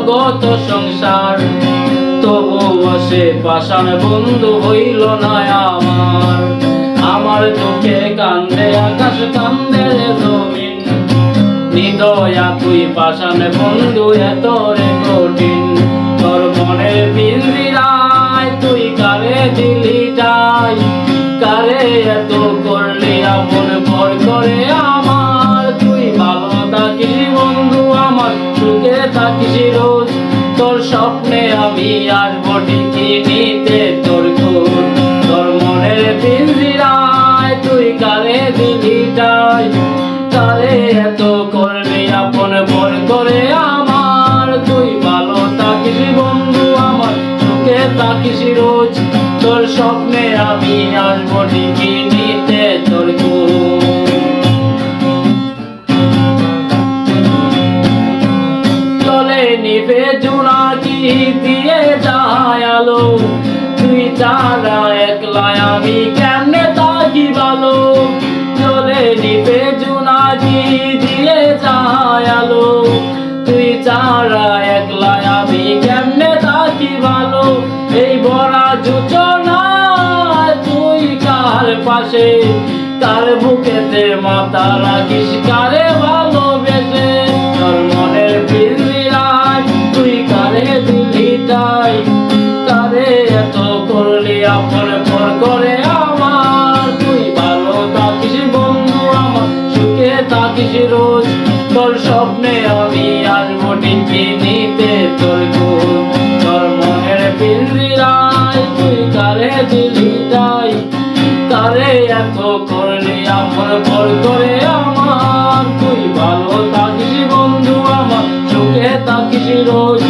জগৎ সংসার, তবুও সে পাষাণ বন্ধু হইল না আমার। আমার চোখে কান্দে আকাশ, কান্দে জমিন, নিদয়া তুই পাষাণ বন্ধু এত রে কঠিন। তোর মনের পিঞ্জিরায় তুই কারে দিলি ঠাই, কারে এত করলি আপন পর করে আমার। তুই ভালো থাকিস বন্ধু আমার, সুখে থাকিস রোজ, তোর স্বপ্নে আমি আসবো ঠিকই নিতে তোর খোঁজ। তোর মনের পিঞ্জিরায় তুই কারে দিলি ঠাই, কারে এত করলি আপন পর করে আমার। তুই ভালো থাকিস বন্ধু আমার, সুখে থাকিস রোজ, তোর স্বপ্নে আমি আসবো ঠিকই নিতে তোর খোঁজ। চলে নিভে জোনাকি দিয়ে যায় আলো, তুই ছাড়া একলা আমি কেমনে থাকি ভালো। চলে নিভে জোনাকি দিয়ে যায় আলো, তুই ছাড়া একলা আমি কেমনে থাকি ভালো। এই ভরা যোজনা তুই কার পাশে, কার বুকেতে মাথা রাখিস, কারে ভালোবেসে। তোর মনের পিঞ্জিরায় তুই কারে দিলি ঠাই, কারে এত করলি আপন পর করে আমার। তুই ভালো থাকিস বন্ধু আমার, সুখে থাকিস রোজ, তোর স্বপ্নে আমি আসবো ঠিকই নিতে তোর খোঁজ। তোর মনের পিঞ্জিরায় তুই কারে দিলি ঠাই, কারে এত করলি আপন পর করে আমার। তুই ভালো থাকিস বন্ধু আমার, সুখে থাকিস রোজ,